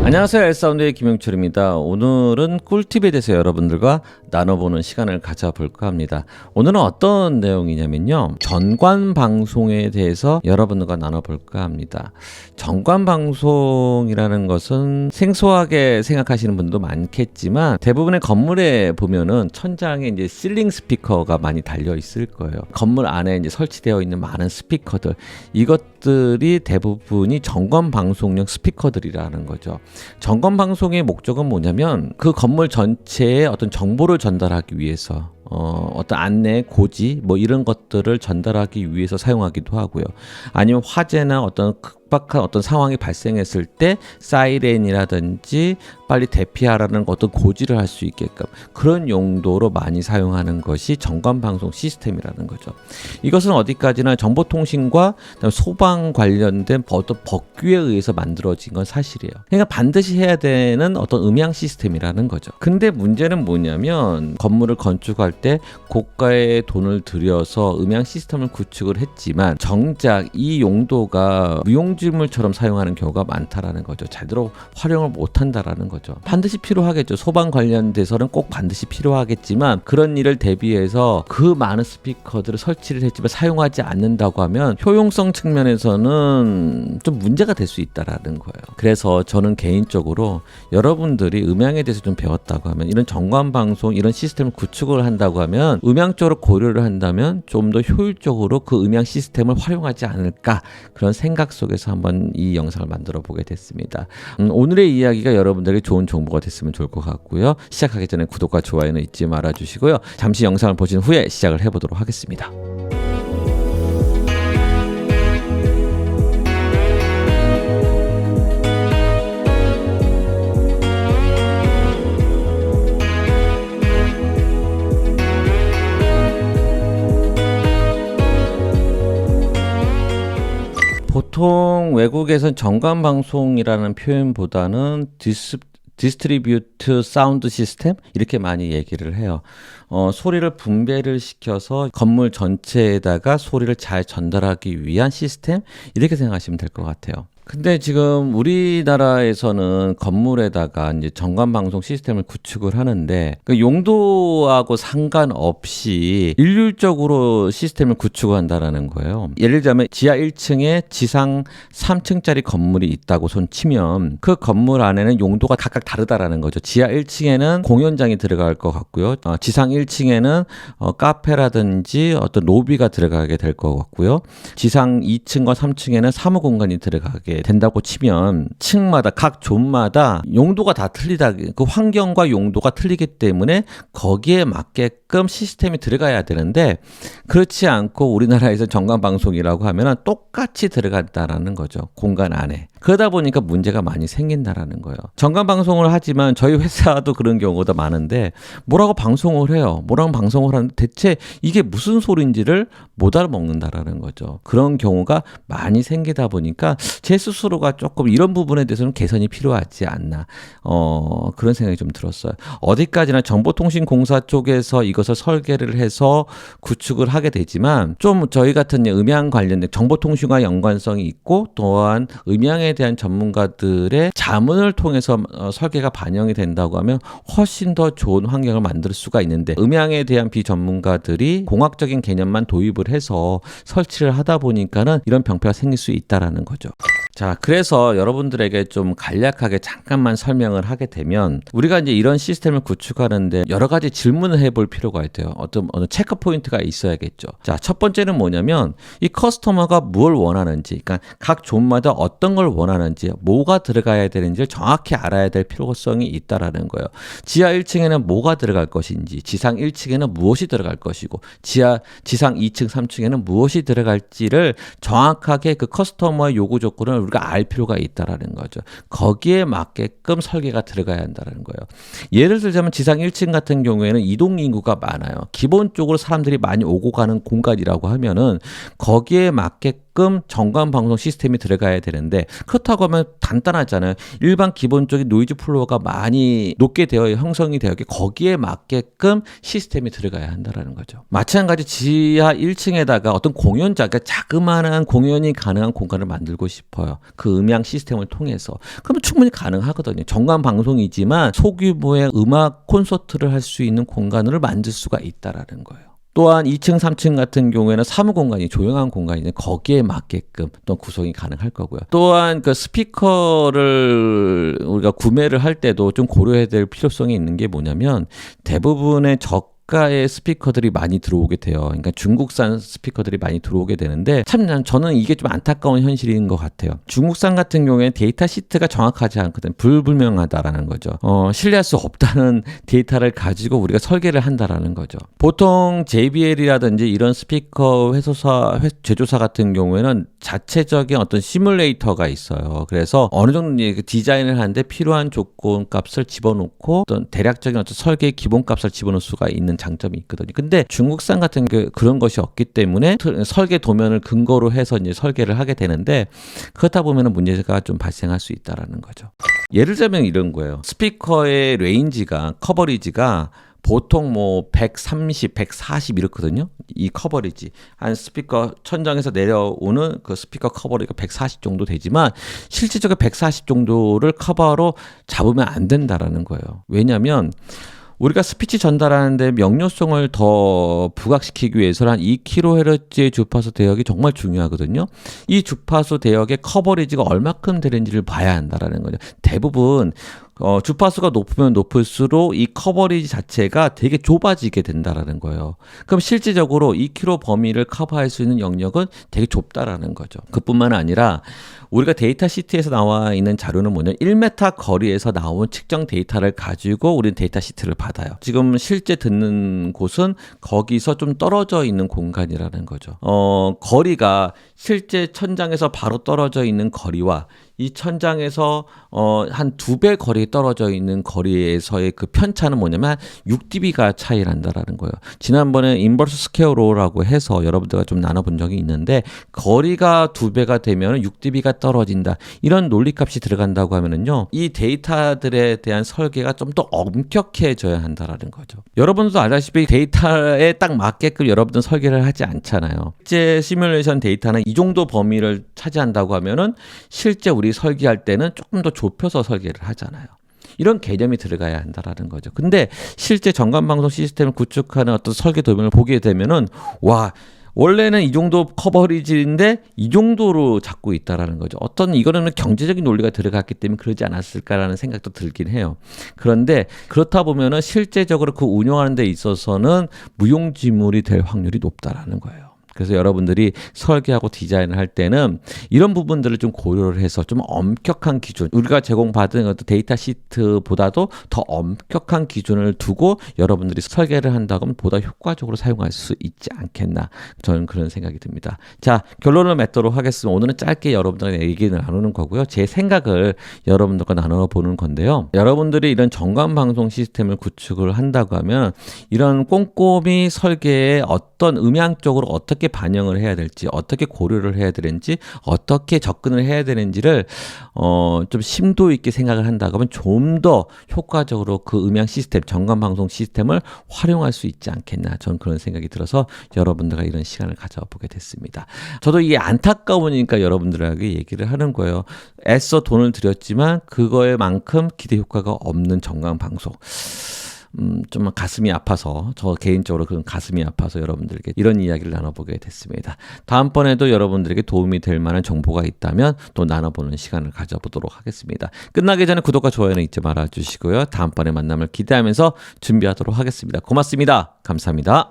안녕하세요. 엘사운드의 김영철입니다. 오늘은 꿀팁에 대해서 여러분들과 나눠보는 시간을 가져볼까 합니다. 오늘은 어떤 내용이냐면요, 전관방송에 대해서 여러분들과 나눠볼까 합니다. 전관방송이라는 것은 생소하게 생각하시는 분도 많겠지만, 대부분의 건물에 보면은 천장에 이제 실링 스피커가 많이 달려 있을 거예요. 건물 안에 이제 설치되어 있는 많은 스피커들, 이것들이 대부분이 전관방송용 스피커들이라는 거죠. 전관방송의 목적은 뭐냐면 그 건물 전체에 어떤 정보를 전달하기 위해서 어떤 안내, 고지 뭐 이런 것들을 전달하기 위해서 사용하기도 하고요. 아니면 화재나 어떤 급박한 어떤 상황이 발생했을 때 사이렌이라든지 빨리 대피하라는 어떤 고지를 할 수 있게끔 그런 용도로 많이 사용하는 것이 전관방송 시스템이라는 거죠. 이것은 어디까지나 정보통신과 소방 관련된 어떤 법규에 의해서 만들어진 건 사실이에요. 그러니까 반드시 해야 되는 어떤 음향 시스템이라는 거죠. 근데 문제는 뭐냐면 건물을 건축할 때 고가의 돈을 들여서 음향 시스템을 구축을 했지만 정작 이 용도가 무용지물처럼 사용하는 경우가 많다라는 거죠. 제대로 활용을 못한다라는 거죠. 반드시 필요하겠죠. 소방 관련돼서는 꼭 반드시 필요하겠지만 그런 일을 대비해서 그 많은 스피커들을 설치를 했지만 사용하지 않는다고 하면 효용성 측면에서는 좀 문제가 될 수 있다라는 거예요. 그래서 저는 개인적으로 여러분들이 음향에 대해서 좀 배웠다고 하면 이런 전관방송 이런 시스템을 구축을 한다고 하면 음향적으로 고려를 한다면 좀 더 효율적으로 그 음향 시스템을 활용하지 않을까, 그런 생각 속에서 한번 이 영상을 만들어 보게 됐습니다. 오늘의 이야기가 여러분들에게 좋은 정보가 됐으면 좋을 것 같고요. 시작하기 전에 구독과 좋아요는 잊지 말아 주시고요. 잠시 영상을 보신 후에 시작을 해보도록 하겠습니다. 보통 외국에서는 전관방송이라는 표현보다는 디스트리뷰트 사운드 시스템 이렇게 많이 얘기를 해요. 소리를 분배를 시켜서 건물 전체에다가 소리를 잘 전달하기 위한 시스템, 이렇게 생각하시면 될 것 같아요. 근데 지금 우리나라에서는 건물에다가 이제 전관방송 시스템을 구축을 하는데 그 용도하고 상관없이 일률적으로 시스템을 구축한다라는 거예요. 예를 들자면 지하 1층에 지상 3층짜리 건물이 있다고 손 치면 그 건물 안에는 용도가 각각 다르다라는 거죠. 지하 1층에는 공연장이 들어갈 것 같고요. 지상 1층에는 카페라든지 어떤 로비가 들어가게 될 것 같고요. 지상 2층과 3층에는 사무 공간이 들어가게 된다고 치면 층마다 각 존마다 용도가 다 틀리다. 그 환경과 용도가 틀리기 때문에 거기에 맞게끔 시스템이 들어가야 되는데 그렇지 않고 우리나라에서 전관방송이라고 하면 똑같이 들어간다라는 거죠. 공간 안에. 그러다 보니까 문제가 많이 생긴다라는 거예요. 전관방송을 하지만 저희 회사도 그런 경우가 많은데 뭐라고 방송을 해요. 뭐라고 방송을 하는데 대체 이게 무슨 소리인지를 못 알아먹는다라는 거죠. 그런 경우가 많이 생기다 보니까 제 스스로가 조금 이런 부분에 대해서는 개선이 필요하지 않나, 그런 생각이 좀 들었어요. 어디까지나 정보통신공사 쪽에서 이것을 설계를 해서 구축을 하게 되지만 좀 저희 같은 음향 관련된 정보통신과 연관성이 있고 또한 음향에 대한 전문가들의 자문을 통해서 설계가 반영이 된다고 하면 훨씬 더 좋은 환경을 만들 수가 있는데 음향에 대한 비전문가들이 공학적인 개념만 도입을 해서 설치를 하다 보니까는 이런 병폐가 생길 수 있다라는 거죠. 자, 그래서 여러분들에게 좀 간략하게 잠깐만 설명을 하게 되면 우리가 이제 이런 시스템을 구축하는데 여러 가지 질문을 해볼 필요가 있대요. 어느 체크 포인트가 있어야겠죠. 자, 첫 번째는 뭐냐면 이 커스터머가 뭘 원하는지, 그러니까 각 존마다 어떤 걸 원하는지, 뭐가 들어가야 되는지를 정확히 알아야 될 필요성이 있다라는 거예요. 지하 1층에는 뭐가 들어갈 것인지, 지상 1층에는 무엇이 들어갈 것이고, 지상 2층, 3층에는 무엇이 들어갈지를 정확하게 그 커스터머의 요구 조건을 우리가 알 필요가 있다라는 거죠. 거기에 맞게끔 설계가 들어가야 한다는 거예요. 예를 들자면 지상 1층 같은 경우에는 이동 인구가 많아요. 기본적으로 사람들이 많이 오고 가는 공간이라고 하면은 거기에 맞게끔 맞게끔 정관 방송 시스템이 들어가야 되는데 그렇다고 하면 간단하잖아요. 일반 기본적인 노이즈 플로어가 많이 높게 되어 형성이 되어 있게 거기에 맞게끔 시스템이 들어가야 한다라는 거죠. 마찬가지 지하 1층에다가 어떤 공연자, 그러니까 자그마한 공연이 가능한 공간을 만들고 싶어요. 그 음향 시스템을 통해서. 그러면 충분히 가능하거든요. 정관 방송이지만 소규모의 음악 콘서트를 할 수 있는 공간을 만들 수가 있다라는 거예요. 또한 2층, 3층 같은 경우에는 사무 공간이 조용한 공간이니 거기에 맞게끔 또 구성이 가능할 거고요. 또한 그 스피커를 우리가 구매를 할 때도 좀 고려해야 될 필요성이 있는 게 뭐냐면 대부분의 저가의 스피커들이 많이 들어오게 돼요. 그러니까 중국산 스피커들이 많이 들어오게 되는데 참 저는 이게 좀 안타까운 현실인 것 같아요. 중국산 같은 경우에 데이터 시트가 정확하지 않거든. 불분명하다라는 거죠. 신뢰할 수 없다는 데이터를 가지고 우리가 설계를 한다라는 거죠. 보통 JBL이라든지 이런 스피커 제조사 같은 경우에는 자체적인 어떤 시뮬레이터가 있어요. 그래서 어느 정도 디자인을 하는데 필요한 조건 값을 집어넣고 어떤 대략적인 어떤 설계의 기본 값을 집어넣을 수가 있는 장점이 있거든요. 근데 중국산 같은 그런 것이 없기 때문에 설계 도면을 근거로 해서 이제 설계를 하게 되는데 그렇다 보면 문제가 좀 발생할 수 있다라는 거죠. 예를 들면 이런 거예요. 스피커의 레인지가 커버리지가 보통 뭐 130, 140 이렇거든요. 이 커버리지. 한 스피커 천장에서 내려오는 그 스피커 커버리지가 140 정도 되지만 실질적으로 140 정도를 커버로 잡으면 안 된다라는 거예요. 왜냐하면 우리가 스피치 전달하는데 명료성을 더 부각시키기 위해서는 한 2kHz의 주파수 대역이 정말 중요하거든요. 이 주파수 대역의 커버리지가 얼마큼 되는지를 봐야 한다라는 거죠. 대부분 주파수가 높으면 높을수록 이 커버리지 자체가 되게 좁아지게 된다라는 거예요. 그럼 실질적으로 2km 범위를 커버할 수 있는 영역은 되게 좁다라는 거죠. 그뿐만 아니라 우리가 데이터 시트에서 나와 있는 자료는 뭐냐 1m 거리에서 나온 측정 데이터를 가지고 우리는 데이터 시트를 받아요. 지금 실제 듣는 곳은 거기서 좀 떨어져 있는 공간이라는 거죠. 거리가 실제 천장에서 바로 떨어져 있는 거리와 이 천장에서 한 2배 거리 떨어져 있는 거리에서의 그 편차는 뭐냐면 6dB가 차이 난다라는 거예요. 지난번에 인버스 스퀘어로라고 해서 여러분들과 좀 나눠본 적이 있는데 거리가 2배가 되면 6dB가 떨어진다. 이런 논리값이 들어간다고 하면은요. 이 데이터들에 대한 설계가 좀 더 엄격해져야 한다라는 거죠. 여러분도 알다시피 데이터에 딱 맞게끔 여러분들은 설계를 하지 않잖아요. 실제 시뮬레이션 데이터는 이 정도 범위를 차지한다고 하면은 실제 우리 설계할 때는 조금 더 좁혀서 설계를 하잖아요. 이런 개념이 들어가야 한다라는 거죠. 근데 실제 전관방송 시스템을 구축하는 어떤 설계 도면을 보게 되면은 와 원래는 이 정도 커버리지인데 이 정도로 잡고 있다라는 거죠. 어떤 이거는 경제적인 논리가 들어갔기 때문에 그러지 않았을까라는 생각도 들긴 해요. 그런데 그렇다 보면은 실제적으로 그 운영하는 데 있어서는 무용지물이 될 확률이 높다라는 거예요. 그래서 여러분들이 설계하고 디자인을 할 때는 이런 부분들을 좀 고려를 해서 좀 엄격한 기준, 우리가 제공받은 어떤 데이터 시트보다도 더 엄격한 기준을 두고 여러분들이 설계를 한다면 보다 효과적으로 사용할 수 있지 않겠나. 저는 그런 생각이 듭니다. 자, 결론을 맺도록 하겠습니다. 오늘은 짧게 여러분들과 얘기를 나누는 거고요. 제 생각을 여러분들과 나눠보는 건데요. 여러분들이 이런 전관방송 시스템을 구축을 한다고 하면 이런 꼼꼼히 설계에 어떤 음향적으로 어떻게 반영을 해야 될지, 어떻게 고려를 해야 되는지, 어떻게 접근을 해야 되는지를 좀 심도 있게 생각을 한다고 하면 좀 더 효과적으로 그 음향 시스템, 전관방송 시스템을 활용할 수 있지 않겠나. 저는 그런 생각이 들어서 여러분들과 이런 시간을 가져보게 됐습니다. 저도 이게 안타까우니까 여러분들에게 얘기를 하는 거예요. 애써 돈을 들였지만 그거에만큼 기대 효과가 없는 전관방송. 좀 가슴이 아파서 저 개인적으로 그런 가슴이 아파서 여러분들에게 이런 이야기를 나눠보게 됐습니다. 다음번에도 여러분들에게 도움이 될 만한 정보가 있다면 또 나눠보는 시간을 가져보도록 하겠습니다. 끝나기 전에 구독과 좋아요는 잊지 말아주시고요. 다음번에 만남을 기대하면서 준비하도록 하겠습니다. 고맙습니다. 감사합니다.